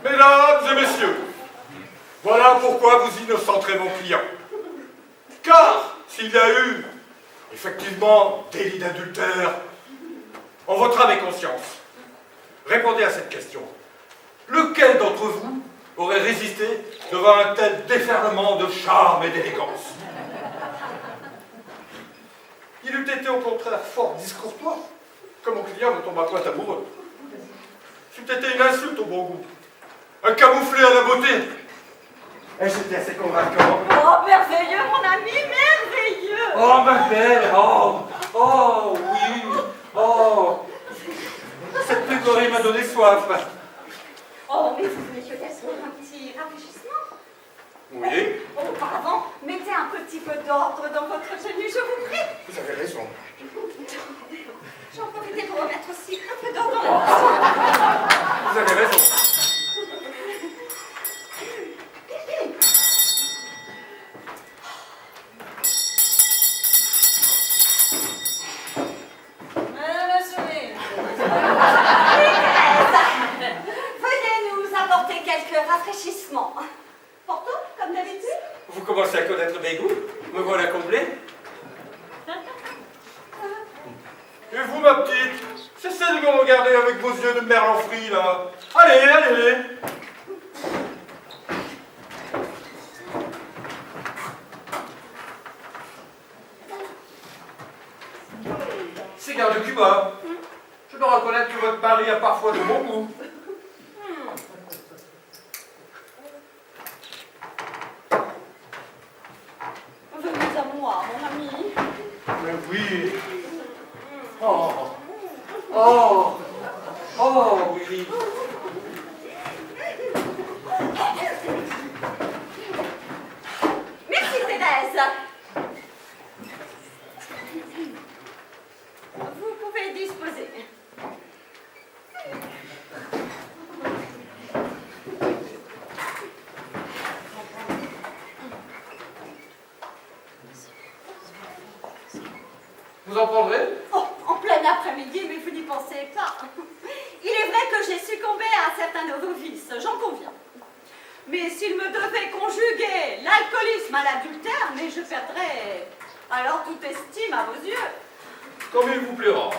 Mesdames et messieurs, voilà pourquoi vous innocenterez mon client. Car s'il y a eu, effectivement, délit d'adultère, en votre âme et conscience, répondez à cette question. Lequel d'entre vous aurait résisté devant un tel déferlement de charme et d'élégance? Il eût été au contraire fort discourtois, que mon client ne tombe à point amoureux. C'eût été une insulte au bon goût, un camouflet à la beauté. Et j'étais assez convaincant. Oh, merveilleux, mon ami, merveilleux! Oh, ma belle! Oh, oui! Oh! Cette plaidoirie m'a donné soif. Oh, mais vous voulez peut-être un petit rafraîchissement? Oui? Auparavant, mettez un petit peu d'ordre dans votre tenue, je vous prie. Vous avez raison. J'en profitais pour remettre aussi un peu d'ordre dans la voiture. Vous avez raison. Veuillez nous apporter quelques rafraîchissements. Porto, comme d'habitude? Vous commencez à connaître mes goûts. Me voilà comblé. Et vous, ma petite, cessez de me regarder avec vos yeux de merlan frit, là. Allez, allez. Cigare de Cuba. Je dois reconnaître que votre mari a parfois de bons goûts. Venez à moi, mon ami. Mais oui. Oh. Oh. Oh, oui. Merci, Thérèse. Vous pouvez disposer. Mais s'il me devait conjuguer l'alcoolisme à l'adultère, mais je perdrais alors toute estime à vos yeux. Comme il vous plaira.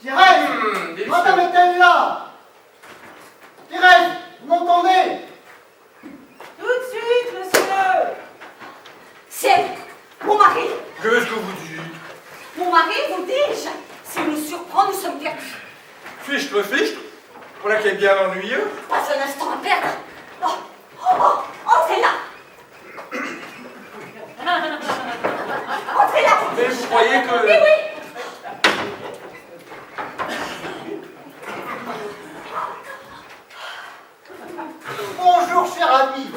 Thérèse, madame est-elle là? Thérèse, vous m'entendez? Tout de suite, monsieur. C'est mon mari. Qu'est-ce que vous dites? Mon mari, vous dis-je. S'il nous surprend, nous sommes perdus. Fichtre, fichtre? Voilà qui est bien ennuyeux. Pas un instant à perdre. Oh, oh, oh, entrez là. Entrez là. Mais vous croyez que... Oui, oui. Bonjour, cher ami.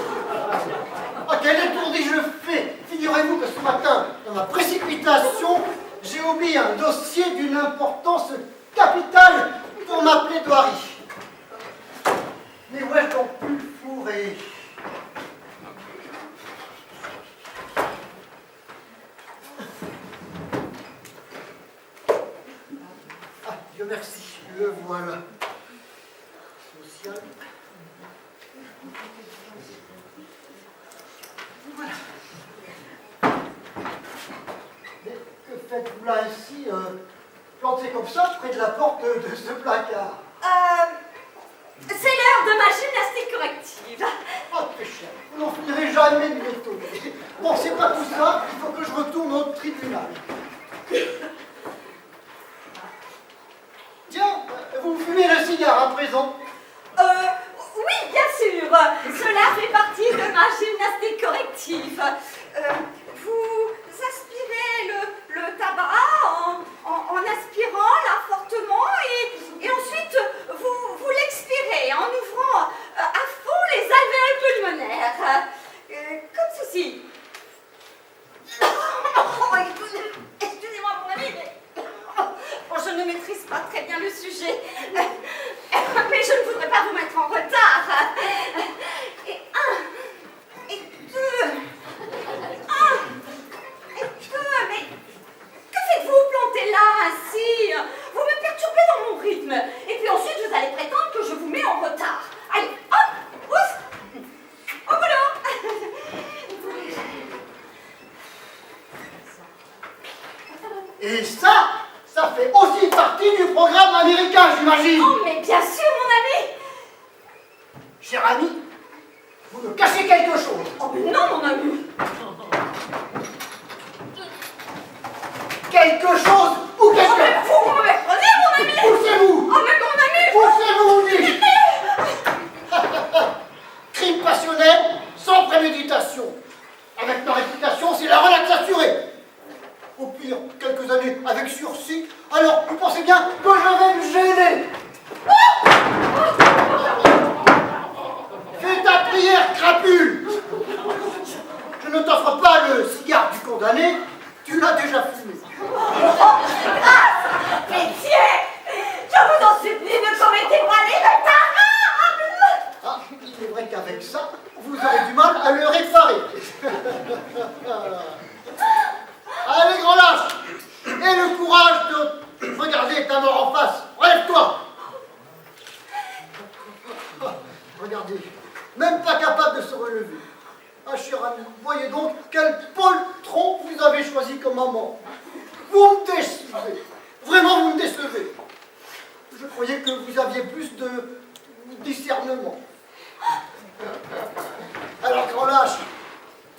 Ah, quel étourdi je fais. Figurez-vous que ce matin, dans ma précipitation, j'ai oublié un dossier d'une importance capitale pour ma plaidoirie. Mais où est-ce qu'on pu le fourrer? Ah, Dieu merci, le voilà. Social. Voilà. Mais que faites-vous là ainsi, planté comme ça, près de la porte de ce placard? C'est l'heure de ma gymnastique corrective. Oh, très cher, vous n'en finirez jamais de m'étonner. Bon, c'est pas tout ça, il faut que je retourne au tribunal. Tiens, vous fumez le cigare à présent? Oui, bien sûr. Cela fait partie de ma gymnastique corrective. Vous aspirez le tabac en aspirant là fortement et ensuite vous l'expirez en ouvrant à fond les alvéoles pulmonaires. Comme ceci. Oh, excusez-moi mon ami, mais je ne maîtrise pas très bien le sujet. Mais je ne voudrais pas vous mettre en retard. Et un, et deux, mais que faites-vous planter là ainsi? Vous me perturbez dans mon rythme. Et puis ensuite, vous allez prétendre que je vous mets en retard. Allez, hop, ouf, au boulot. Et ça fait aussi partie du programme américain, j'imagine. Oh, mais bien sûr, mon ami. Cher ami, vous me cachez quelque chose. Oh, mais non, mon ami. Quelque chose ou Oh, mais quelqu'un. vous me méprenez, mon ami. Poussez-vous. Oh, mais mon ami. Poussez-vous, dis. Crime passionnel, sans préméditation. Avec ma réputation, c'est la relaxe assurée. Au pire, quelques années avec sursis. Alors, vous pensez bien que je vais me gêner. Fais ta prière, crapule. Je ne t'offre pas le cigare du condamné, tu l'as déjà fumé. Pitié. Je vous en supplie, ne commettez pas les retards. Ah, il est vrai qu'avec ça, vous aurez du mal à le réparer. Allez, grand lâche, et le courage de regarder ta mort en face. Relève-toi. Regardez, même pas capable de se relever. Ah, cher ami, voyez donc quel poltron vous avez choisi comme maman. Vous me décevez. Vraiment, vous me décevez. Je croyais que vous aviez plus de discernement. Alors, grand lâche,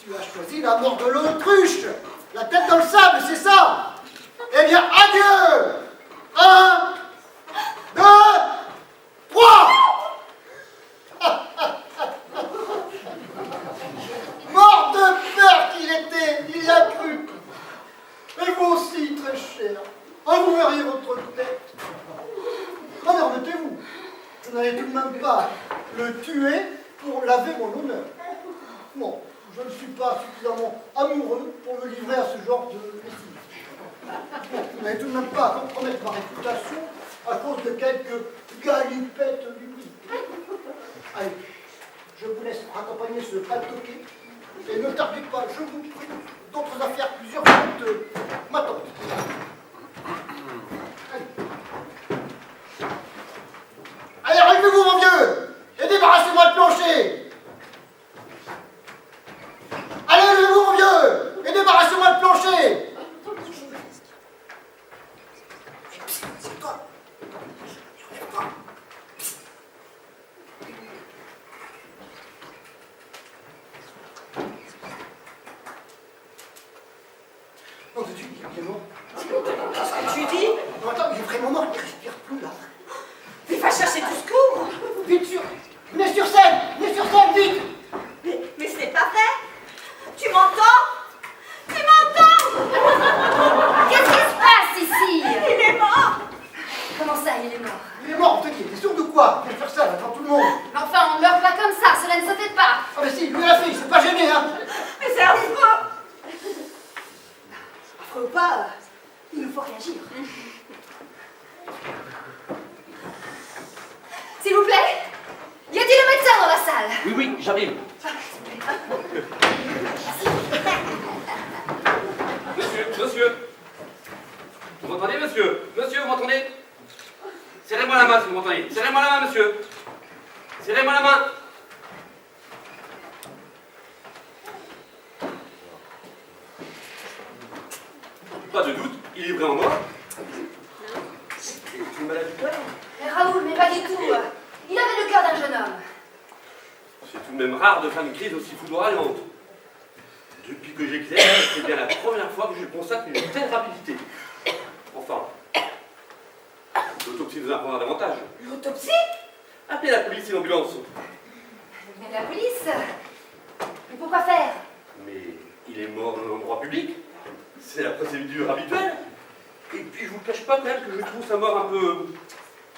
tu as choisi la mort de l'autruche. La tête dans le sable, c'est ça? Eh bien, adieu! 1, 2, 3! Mort de peur qu'il était, il y a cru. Et vous aussi, très cher. Ah, vous verriez votre tête. Ah, mais remettez-vous. Je n'allais tout de même pas le tuer pour laver mon honneur. Non. Je ne suis pas suffisamment amoureux pour me livrer à ce genre de lessive. Vous n'allez tout de même pas compromettre ma réputation à cause de quelques galipettes lubriques. Allez, je vous laisse accompagner ce paltoquet Et ne tardez pas, je vous prie. D'autres affaires, plusieurs minutes m'attendent. Allez, relevez-vous, mon vieux, et débarrassez-moi le plancher. Allez, relevez-vous, mon vieux, et débarrassez-moi le plancher. C'est toi. Relève-toi. Non, tu dis, il est mort. Qu'est-ce que tu dis? Non, attends, il est vraiment mort, il ne respire plus, là. Mais va chercher du secours. Vite sur... Venez sur scène, vite. Mais ce n'est pas vrai. Tu m'entends? Tu m'entends? Qu'est-ce qui se passe ici? Il est mort. Comment ça, il est mort? Il est mort, t'es sûr de quoi? Viens faire ça, là, devant tout le monde. Mais enfin, on ne meurt pas comme ça, cela ne se fait pas. Ah mais si, lui l'a fait, il s'est pas gêné, hein. Mais c'est affreux. Affreux ou pas, il nous faut réagir. S'il vous plaît, y a-t-il un médecin dans la salle? Oui, oui, j'arrive. Monsieur. Vous m'entendez, monsieur? Monsieur, vous m'entendez? Serrez-moi la main si vous m'entendez. Serrez-moi la main, monsieur. Serrez-moi la main. Pas de doute, il est vraiment mort. C'est une maladie de cœur. Mais Raoul, mais pas du tout. Il avait le cœur d'un jeune homme. C'est tout de même rare de faire une crise aussi foudroyante. Depuis que j'éclaire, c'est bien la première fois que je constate une telle rapidité. Enfin, l'autopsie nous apprendra davantage. L'autopsie? Appelez la police et l'ambulance. Mais la police? Mais pourquoi faire? Mais il est mort dans un endroit public. C'est la procédure habituelle. Et puis je vous cache pas quand même que je trouve sa mort un peu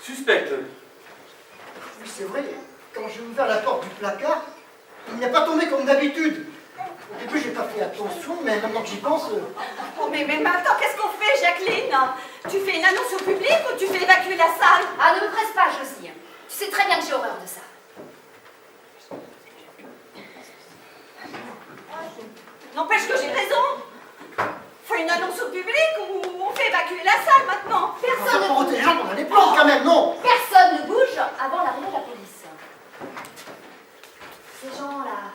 suspecte. Oui, c'est vrai, quand j'ai ouvert la porte du placard, il n'y a pas tombé comme d'habitude. Au début, j'ai pas fait attention, mais maintenant que j'y pense... Oh, mais maintenant, qu'est-ce qu'on fait, Jacqueline? Tu fais une annonce au public ou tu fais évacuer la salle? Ah, ne me presse pas, Josie. Tu sais très bien que j'ai horreur de ça. N'empêche que j'ai raison. Fais une annonce au public ou on fait évacuer la salle maintenant? Ça pour ôter les gens qu'on a des plantes quand même, non? Personne ne bouge avant l'arrivée de la police. Ces gens-là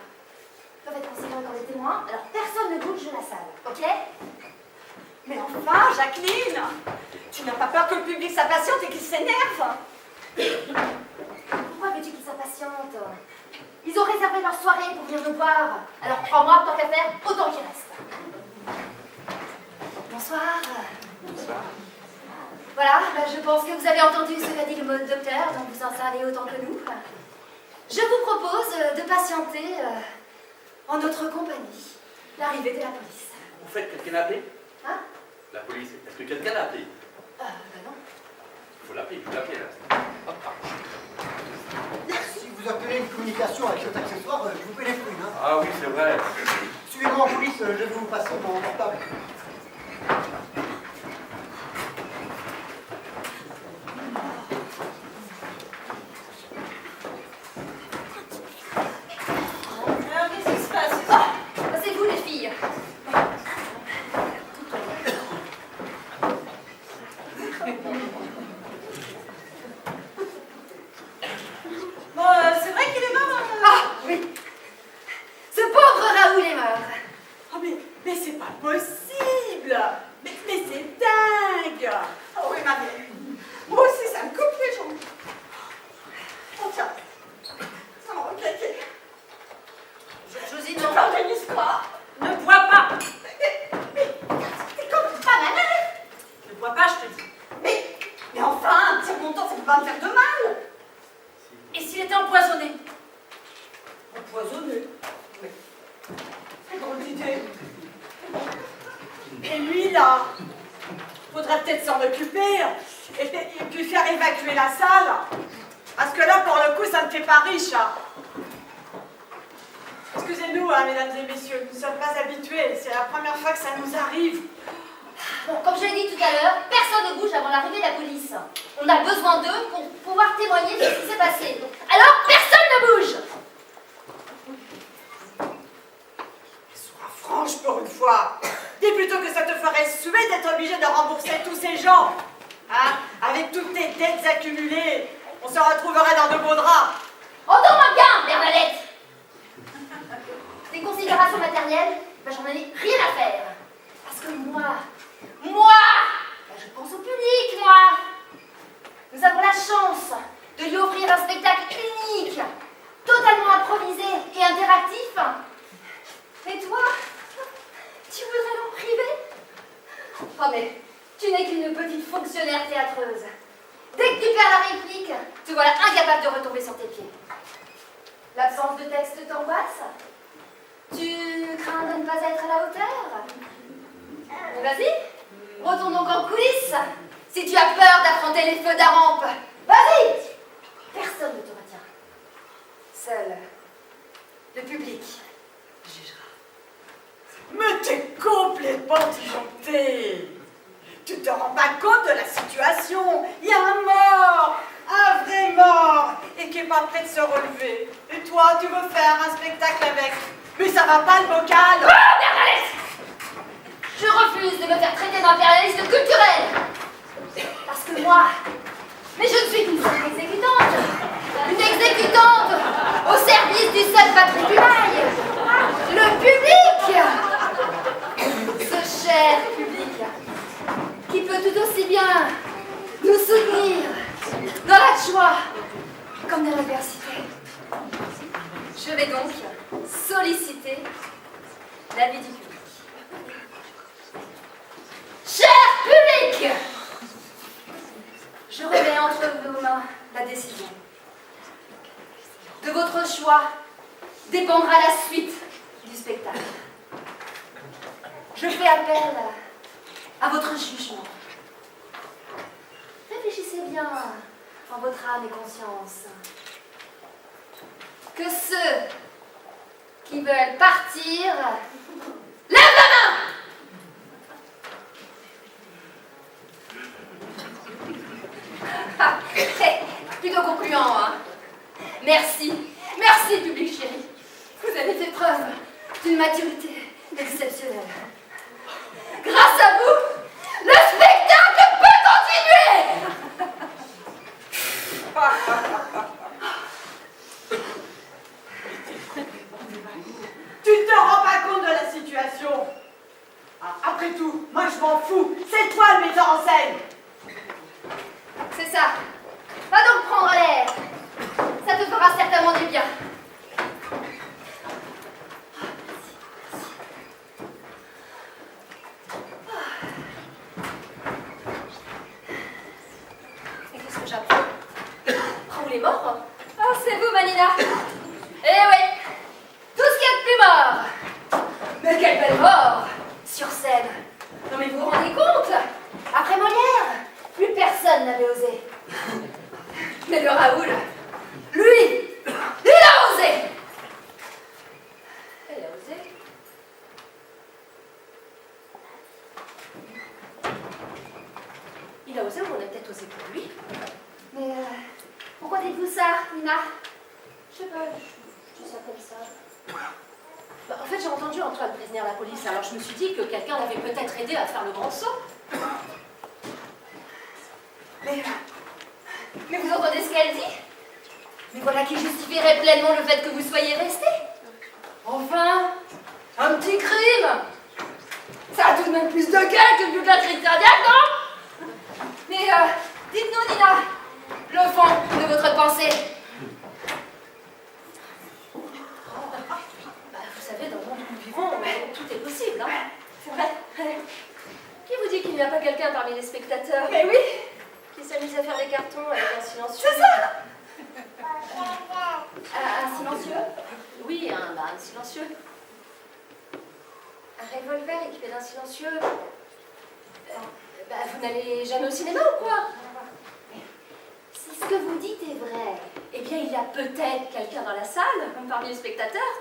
peuvent être considérés comme des témoins, alors personne ne bouge de la salle, ok? Mais enfin, Jacqueline, tu n'as pas peur que le public s'impatiente et qu'il s'énerve? Pourquoi veux-tu qu'ils s'impatientent? Ils ont réservé leur soirée pour venir nous voir. Alors crois-moi, tant qu'à faire, autant qu'ils restent. Bonsoir. Bonsoir. Voilà, je pense que vous avez entendu ce qu'a dit le mot docteur, donc vous en savez autant que nous. Je vous propose de patienter en notre compagnie l'arrivée de la police. Vous faites quelqu'un appeler? Hein? La police, est-ce que quelqu'un l'a appelé? Bah non. Il faut l'appeler, je vais l'appeler là. Hop, hop. Si vous appelez une communication avec cet accessoire, je vous paie les fruits, hein. Ah oui, c'est vrai. Suivez-moi en police, je vais vous passer mon portable. Alors, qu'est-ce qui se passe? Ah, c'est vous les filles. Bon, c'est vrai qu'il est mort. Ah oui. Ce pauvre Raoul est mort. Oh, mais c'est pas possible. Mais c'est dingue. Oh oui, ma mère. Moi aussi, ça me coupe les jambes. Oh tiens, ça m'a reclaqué. Josie, Tu non. t'organises pas? Ne bois pas. T'es comme pas malade. Ne bois pas, je te dis. Mais enfin, tire mon temps, ça peut pas me faire de mal. Et s'il était empoisonné? Empoisonné. Mais quelle drôle d'idée. Et lui, là, faudrait peut-être s'en occuper et puis faire évacuer la salle. Parce que là, pour le coup, ça ne fait pas riche. Hein. Excusez-nous, hein, mesdames et messieurs, nous ne sommes pas habitués. C'est la première fois que ça nous arrive. Bon, comme je l'ai dit tout à l'heure, personne ne bouge avant l'arrivée de la police. On a besoin d'eux pour pouvoir témoigner de ce qui s'est passé. Alors, personne ne bouge. toi. Dis plutôt que ça te ferait suer d'être obligé de rembourser tous ces gens. Hein? Avec toutes tes dettes accumulées, on se retrouverait dans de beaux draps. Entends-moi bien, Bernadette. Tes considérations matérielles, ben, j'en ai rien à faire. Parce que moi, ben, je pense au public, moi. Nous avons la chance de lui offrir un spectacle unique, totalement improvisé et interactif. Et toi, tu voudrais l'en priver? Oh mais, tu n'es qu'une petite fonctionnaire théâtreuse. Dès que tu perds la réplique, te voilà incapable de retomber sur tes pieds. L'absence de texte t'angoisse? Tu crains de ne pas être à la hauteur? Mais vas-y, retourne donc en coulisses. Si tu as peur d'affronter les feux d'Arampe, vas-y! Personne ne te retient. Seul le public jugera. Mais t'es complètement disjoncté. Tu te rends pas compte de la situation. Il y a un vrai mort, et qui est pas prêt de se relever. Et toi, tu veux faire un spectacle avec. Mais ça va pas le bocal. Ah, Bernadette! Je refuse de me faire traiter d'impérialiste culturel. Parce que moi, mais je ne suis qu'une simple exécutante. Une exécutante au service du seul patriculaire. Le public. Ce cher public qui peut tout aussi bien nous soutenir dans la joie comme dans l'adversité. Je vais donc solliciter l'avis du public. Cher public! Je remets entre vos mains la décision. De votre choix dépendra la suite du spectacle. Je fais appel à votre jugement. Réfléchissez bien en votre âme et conscience. Que ceux qui veulent partir lèvent la main! Ah, plutôt concluant, hein? Merci, merci public chéri. Vous avez fait preuve d'une maturité exceptionnelle. Grâce à vous, le spectacle peut continuer! Tu te rends pas compte de la situation. Après tout, moi je m'en fous. C'est toi le metteur en scène. C'est ça. Va donc prendre l'air. Ça te fera certainement du bien. Et qu'est-ce que j'apprends? Raoul est mort? Ah, c'est vous, Manina. Eh oui, tout ce qu'il y a de plus mort. Mais quelle belle mort sur scène. Non mais vous vous rendez compte? Après Molière, plus personne n'avait osé. Mais le Raoul, lui, il a osé. Elle a osé. Il a osé ou on a peut-être osé pour lui. Mais pourquoi dites-vous ça, Nina? Je sais pas, je dis ça comme ça. Bah, en fait, j'ai entendu Antoine prévenir la police, alors je me suis dit que quelqu'un l'avait peut-être aidé à faire le grand saut. Mais vous entendez ce qu'elle dit? Mais voilà qui justifierait pleinement le fait que vous soyez resté. Enfin, un petit crime. Ça a tout de même plus de gueule que toute la crise cardiaque, non? Mais dites-nous, Nina, le fond de votre pensée. Bah, vous savez, dans le monde où nous vivons, tout est possible, hein? C'est vrai. Qui vous dit qu'il n'y a pas quelqu'un parmi les spectateurs? Mais oui! Qui s'amuse à faire des cartons avec un silencieux. C'est ça! Un silencieux? Oui, un silencieux. Un revolver équipé d'un silencieux. Vous n'allez jamais au cinéma ou quoi? Si ce que vous dites est vrai, eh bien il y a peut-être quelqu'un dans la salle, parmi les spectateurs,